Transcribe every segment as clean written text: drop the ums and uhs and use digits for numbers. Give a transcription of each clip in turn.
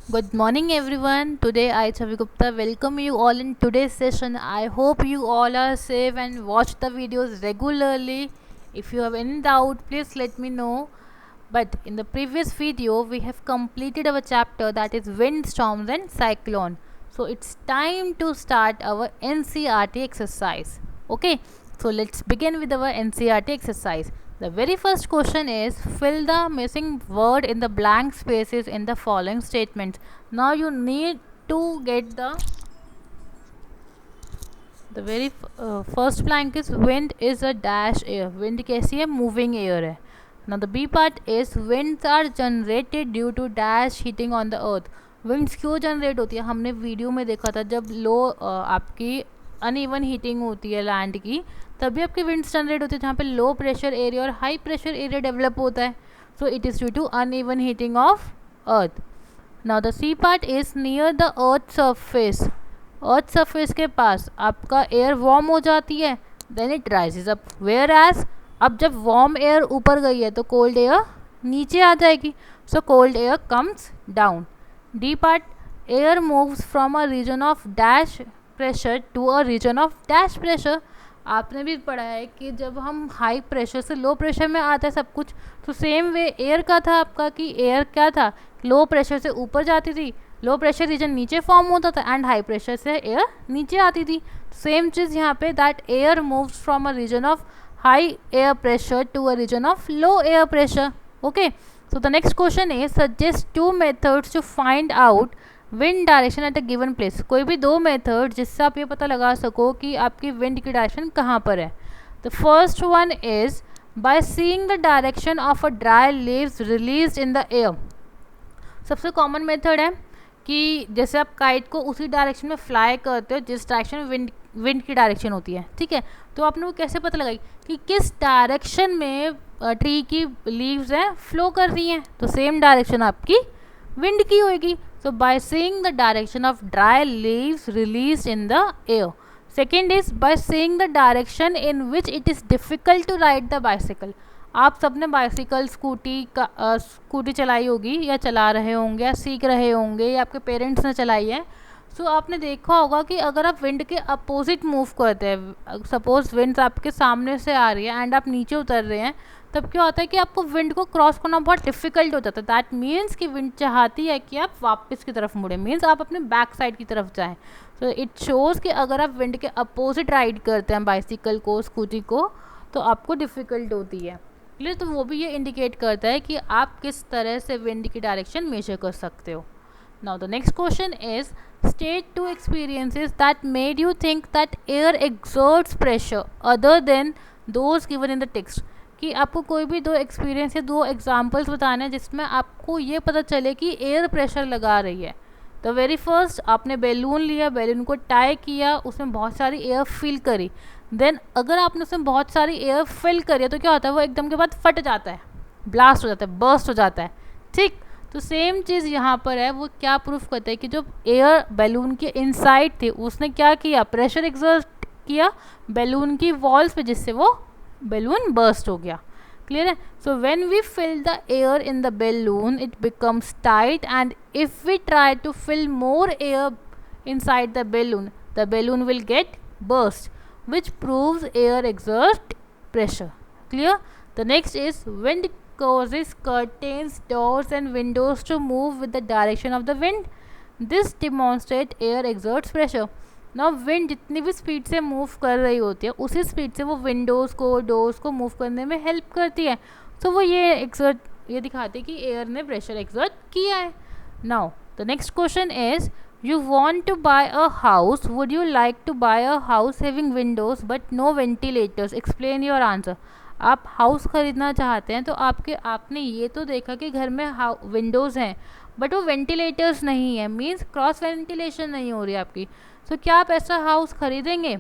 Good morning, everyone. Today, I, Chavi Gupta, welcome you all in today's session. I hope you all are safe and watch the videos regularly. If you have any doubt, please let me know. But in the previous video, we have completed our chapter that is windstorms and cyclone. So it's time to start our NCRT exercise. Okay, so let's begin with our NCRT exercise. The very first question is fill the missing word in the blank spaces in the following statements. Now you need to get the very first blank is wind is a dash air. Wind कैसी है? Moving air है. Now the B part is winds are generated due to dash heating on the earth. Winds क्यों generate होती है? हमने video में देखा था जब लो आपकी अनइवन हीटिंग होती है लैंड की, तभी आपकी विंड्स जनरेट होती है जहाँ पे लो प्रेशर एरिया और हाई प्रेशर एरिया डेवलप होता है. So it is due to uneven heating of earth. Now the C part is near the earth surface. Earth surface के पास आपका एयर वार्म हो जाती है, then it rises up. Whereas अब जब वार्म एयर ऊपर गई है तो कोल्ड एयर नीचे आ जाएगी, so cold air comes down. The part air moves from a region of dash pressure to a region of dash pressure. आपने भी पढ़ा है कि जब हम हाई प्रेशर से लो प्रेशर में आता है सब कुछ, तो सेम वे एयर का था आपका कि एयर क्या था, लो प्रेशर से ऊपर जाती थी, लो प्रेशर रीजन नीचे फॉर्म होता था एंड हाई प्रेशर से एयर नीचे आती थी. सेम चीज़ यहाँ पे that air moves from a region of high air pressure to a region of low air pressure. Okay, so the next question is suggest two methods to find out wind direction at a given place. कोई भी दो method जिससे आप ये पता लगा सको कि आपकी विंड की डायरेक्शन कहाँ पर है. The first one is by seeing the direction of a dry leaves release in the air. सबसे कॉमन मेथड है कि जैसे आप काइट को उसी डायरेक्शन में फ्लाई करते हो जिस डायरेक्शन में विंड की डायरेक्शन होती है. ठीक है, तो आपने वो कैसे पता लगाई कि किस डायरेक्शन में ट्री की लीव्स हैं फ्लो कर रही हैं, तो सेम डायरेक्शन आपकी विंड की होगी. So by seeing the direction of dry leaves released in the air. Second is by seeing the direction in which it is difficult to ride the bicycle. आप सबने bicycle scooty चलाई होगी या चला रहे होंगे या सीख रहे होंगे या आपके पेरेंट्स ने चलाई है. सो आपने देखा होगा कि अगर आप विंड के अपोजिट मूव करते हैं, सपोज विंड आपके सामने से आ रही है एंड आप नीचे उतर रहे हैं, तब क्या होता है कि आपको विंड को क्रॉस करना बहुत डिफिकल्ट हो जाता है. दैट मीन्स कि विंड चाहती है कि आप वापस की तरफ मुड़े, मीन्स आप अपने बैक साइड की तरफ जाएं. सो इट शोज़ कि अगर आप विंड के अपोजिट राइड करते हैं बाइसिकल को, स्कूटी को, तो आपको डिफ़िकल्ट होती है. क्लियर, तो वो भी ये इंडिकेट करता है कि आप किस तरह से विंड की डायरेक्शन मेजर कर सकते हो. Now the next question is state two experiences that made you think that air exerts pressure other than those given in the text. कि आपको कोई भी दो एक्सपीरियंस या दो एग्जाम्पल्स बताने हैं जिसमें आपको ये पता चले कि एयर प्रेशर लगा रही है. द वेरी फर्स्ट, आपने बैलून लिया, बैलून को टाई किया, उसमें बहुत सारी एयर फिल करी. देन अगर आपने उसमें बहुत सारी एयर फिल करी है तो क्या होता है, वो एकदम के बाद फट जाता है, ब्लास्ट हो जाता है, बर्स्ट हो जाता है. ठीक, तो सेम चीज़ यहाँ पर है. वो क्या प्रूफ करता है कि जो एयर बैलून के इनसाइड थी उसने क्या किया, प्रेशर एक्सर्ट किया बैलून की वॉल्स पे, जिससे वो बैलून बर्स्ट हो गया. क्लियर है. So when we fill the air in the balloon it becomes tight and if we try to fill more air inside the balloon will get burst, which proves air exert pressure. Clear? The next is wind causes curtains, doors and windows to move with the direction of the wind. This demonstrates air exerts pressure. Now wind जितनी भी speed से move कर रही होती है उसी speed से वो विंडोज़ को, डोर्स को मूव करने में हेल्प करती है. तो वो ये दिखाती है कि एयर ने प्रेशर एक्सर्ट किया है. Now the next question is You want to buy a house. Would you like to buy a house having windows but no ventilators? Explain your answer. आप हाउस ख़रीदना चाहते हैं तो आपने ये तो देखा कि घर में विंडोज़ हैं बट वो वेंटिलेटर्स नहीं है, मीन्स क्रॉस वेंटिलेशन नहीं हो रही आपकी. सो क्या आप ऐसा हाउस खरीदेंगे?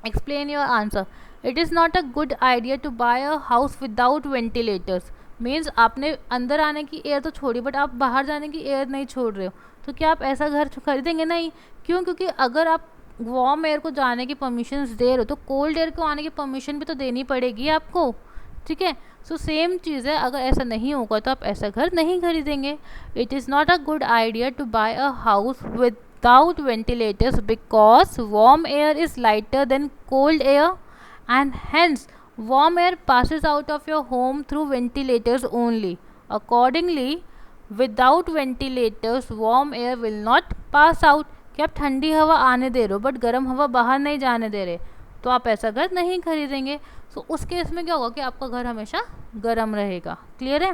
Explain your answer. It is not a good idea to buy a house without ventilators. Means आपने अंदर आने की एयर तो छोड़ी बट आप बाहर जाने की एयर नहीं छोड़ रहे हो, तो क्या आप ऐसा घर खरीदेंगे? नहीं. क्यों? क्योंकि अगर आप वार्म एयर को जाने की परमिशन दे रहे हो तो कोल्ड एयर को आने की परमिशन भी तो देनी पड़ेगी आपको. ठीक है. सो सेम चीज़ है, अगर ऐसा नहीं होगा तो आप ऐसा घर नहीं खरीदेंगे. It is not a good idea to buy a house without ventilators because warm air is lighter than cold air and hence warm air passes out of your home through ventilators only. Accordingly, without ventilators warm air will not pass out. कि आप ठंडी हवा आने दे रहे हो but गर्म हवा बाहर नहीं जाने दे रहे, तो आप ऐसा घर नहीं खरीदेंगे. सो उस केस में क्या होगा कि आपका घर हमेशा गर्म रहेगा. क्लियर है.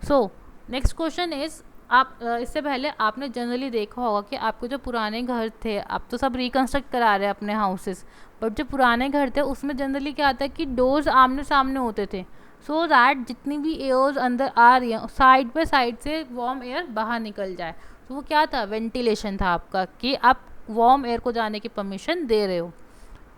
सो नेक्स्ट क्वेश्चन इज, आप इससे पहले आपने जनरली देखा होगा कि आपके जो पुराने घर थे, आप तो सब रिकन्स्ट्रक्ट करा रहे हैं अपने हाउसेस, बट जो पुराने घर थे उसमें जनरली क्या आता है कि डोर्स आमने सामने होते थे, सो दैट जितनी भी एयर्स अंदर आ रही हैं साइड पे साइड से वार्म एयर बाहर निकल जाए. तो वो क्या था, वेंटिलेशन था आपका, कि आप वार्म एयर को जाने की परमिशन दे रहे हो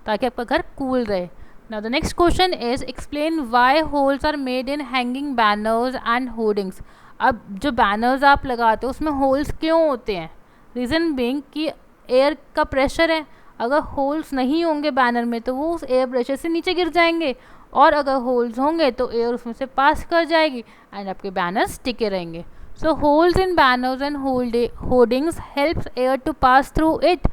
ताकि आपका घर कूल रहे. Now the next question is, explain why holes are made in hanging banners and hoardings. अब जो बैनर्स आप लगाते हो उसमें होल्स क्यों होते हैं? रीज़न बीइंग कि एयर का प्रेशर है. अगर होल्स नहीं होंगे बैनर में तो वो उस एयर प्रेशर से नीचे गिर जाएंगे, और अगर होल्स होंगे तो एयर उसमें से पास कर जाएगी एंड आपके बैनर्स टिके रहेंगे. So holes in banners and hoardings helps air to pass through it.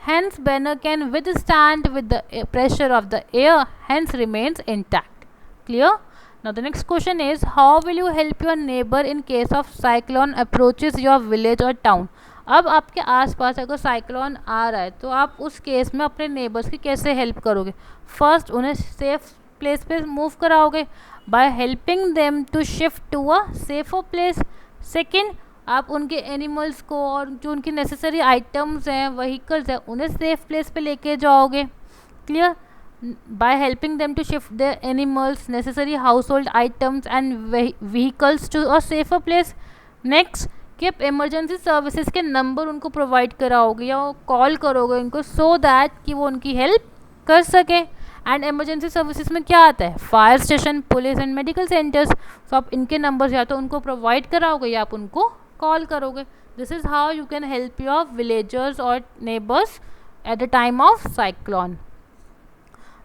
Hence banner can withstand with the pressure of the air, hence remains intact. Clear? Now the next question is, how will you help your neighbor in case of cyclone approaches your village or town? अब आपके आसपास अगर cyclone आ रहा है तो आप उस case में अपने नेबर्स की कैसे हेल्प करोगे? फर्स्ट उन्हें सेफ प्लेस पे मूव कराओगे by helping them to shift to a safer place. Second, आप उनके एनिमल्स को और जो उनकी नेसेसरी आइटम्स हैं, व्हीकल्स हैं, उन्हें सेफ प्लेस पे लेके जाओगे. Clear? By helping them to shift their animals, necessary household items and vehicles to a safer place. Next, कि आप इमरजेंसी सर्विसेज के नंबर उनको प्रोवाइड कराओगे या कॉल करोगे उनको, सो दैट कि वो उनकी हेल्प कर सके. एंड इमरजेंसी सर्विसेज में क्या आता है? Fire station, police and medical centres. तो आप इनके नंबर्स या तो उनको प्रोवाइड कराओगे या आप उनको कॉल करोगे. This is how you can help your villagers और neighbours at the time of cyclone.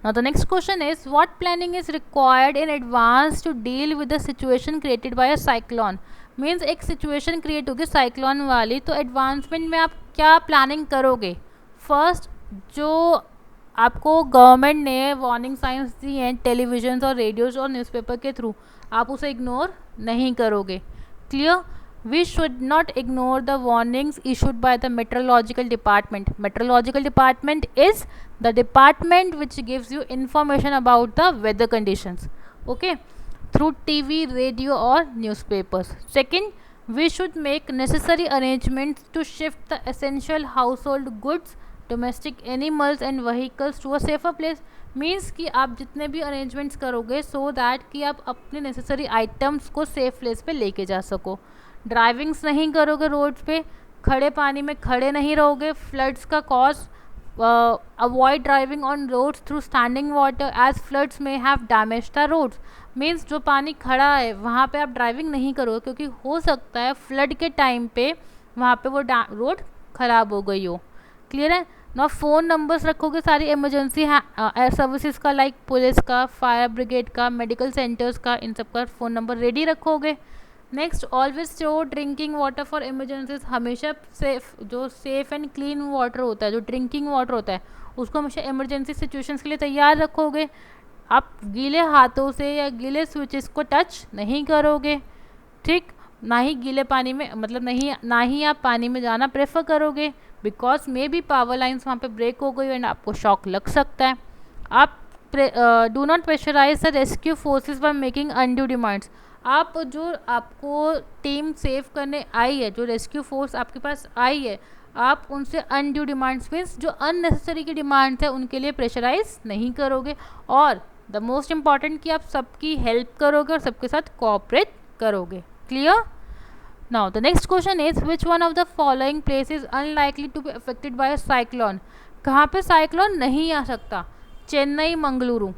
Now the next question is, what planning is required in advance to deal with the situation created by a cyclone? Means एक situation create होगी cyclone वाली, तो advancement में आप क्या planning करोगे? First, जो आपको गवर्नमेंट ने वार्निंग साइंस दी हैं टेलीविजन और रेडियोज और न्यूज़पेपर के थ्रू, आप उसे इग्नोर नहीं करोगे. Clear? We should not ignore the warnings issued by the meteorological department. Meteorological department is the department which gives you information about the weather conditions. Okay, through TV, radio or newspapers. Second, we should make necessary arrangements to shift the essential household goods, domestic animals and vehicles to a safer place. Means कि आप जितने भी arrangements करोगे so that कि आप अपने necessary items को safe place पे लेके जा सको. ड्राइविंग्स नहीं करोगे रोड्स पे, खड़े पानी में खड़े नहीं रहोगे, फ्लड्स का cause, avoid driving on roads through standing water as floods may have damage the roads. Means जो पानी खड़ा है वहाँ पे आप ड्राइविंग नहीं करोगे क्योंकि हो सकता है फ्लड के टाइम पे वहाँ पे वो रोड ख़राब हो गई हो. क्लियर है ना? फ़ोन नंबर्स रखोगे सारी इमरजेंसी सर्विसेज का, लाइक पुलिस का, फायर ब्रिगेड का, मेडिकल सेंटर्स का, इन सब का फ़ोन नंबर रेडी रखोगे. Next, always store drinking water for emergencies. हमेशा जो सेफ़ एंड क्लीन वाटर होता है, जो ड्रिंकिंग वाटर होता है, उसको हमेशा इमरजेंसी सिचुएशंस के लिए तैयार रखोगे. आप गीले हाथों से या गीले स्विचेस को टच नहीं करोगे. ठीक, ना ही गीले पानी में, मतलब ना ही आप पानी में जाना प्रेफर करोगे because may be power lines वहाँ पे ब्रेक हो गई एंड आपको शॉक लग सकता है. आप do not pressurise the rescue forces by making undue demands. आप जो आपको टीम सेव करने आई है, जो रेस्क्यू फोर्स आपके पास आई है, आप उनसे अनड्यू डिमांड्स मीन्स जो अननेसेसरी की डिमांड्स है उनके लिए प्रेशराइज नहीं करोगे. और द मोस्ट इम्पॉर्टेंट कि आप सबकी हेल्प करोगे और सबके साथ कोऑपरेट करोगे. Clear? Now the next question is, which one of the following place is unlikely to be affected by a cyclone? कहाँ पे साइक्लोन नहीं आ सकता? Chennai, Mangaluru.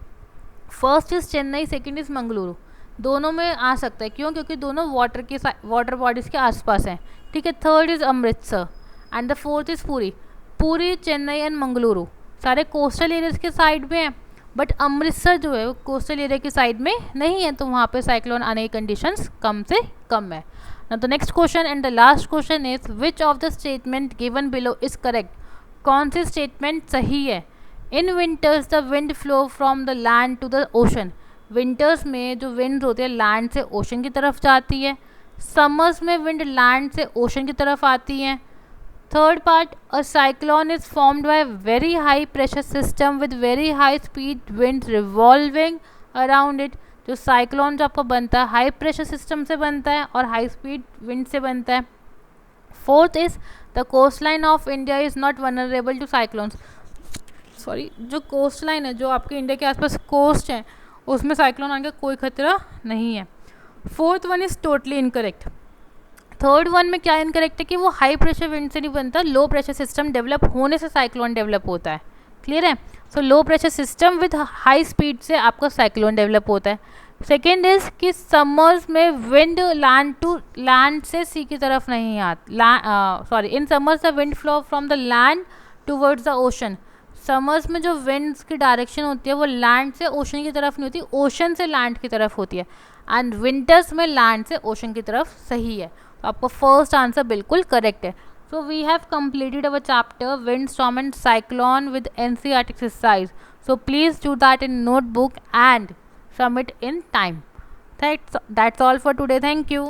First is Chennai, second is Mangaluru. दोनों में आ सकता है. क्यों? क्योंकि दोनों वाटर बॉडीज़ के आसपास हैं. ठीक है. Third is Amritsar and the fourth is Puri. Puri, Chennai and Mangaluru सारे कोस्टल एरियाज़ के साइड में हैं. बट अमृतसर जो है वो कोस्टल एरिया की साइड में नहीं है, तो वहाँ पे साइक्लोन आने की कंडीशंस कम से कम है. Now the next question and the last question is which of the statement given below is correct. कौन सी स्टेटमेंट सही है. In winters the wind flow from the land to the ocean. Winters में जो wind होती है land से ocean की तरफ जाती है. समर्स में विंड लैंड से ओशन की तरफ आती है. Third part, a cyclone is formed by very high pressure system with very high speed wind revolving around it. जो साइक्लोन जो आपका बनता है हाई प्रेशर सिस्टम से बनता है और हाई स्पीड विंड से बनता है. Fourth is the coastline of India is not vulnerable to cyclones. Sorry, जो कोस्ट लाइन है, जो आपके इंडिया के आसपास कोस्ट है, उसमें साइक्लोन आने का कोई खतरा नहीं है. Fourth one is totally incorrect. Third one में क्या इनकरेक्ट है कि वो हाई प्रेशर विंड से नहीं बनता, लो प्रेशर सिस्टम डेवलप होने से साइक्लोन डेवलप होता है. क्लियर है. So low pressure system with high speed से आपका साइक्लोन डेवलप होता है. सेकेंड इज कि समर्स में विंड लैंड से सी की तरफ नहीं आता. Sorry, in summers the wind flow from the land towards the ocean. Summers में जो विंड्स की डायरेक्शन होती है वो लैंड से ओशन की तरफ नहीं होती, ओशन से लैंड की तरफ होती है. एंड विंटर्स में लैंड से ओशन की तरफ सही है. तो आपका फर्स्ट आंसर बिल्कुल करेक्ट है. So we have completed our chapter wind storm and cyclone with NCERT exercise. So please do that in notebook and submit in time. That's all for today. Thank you.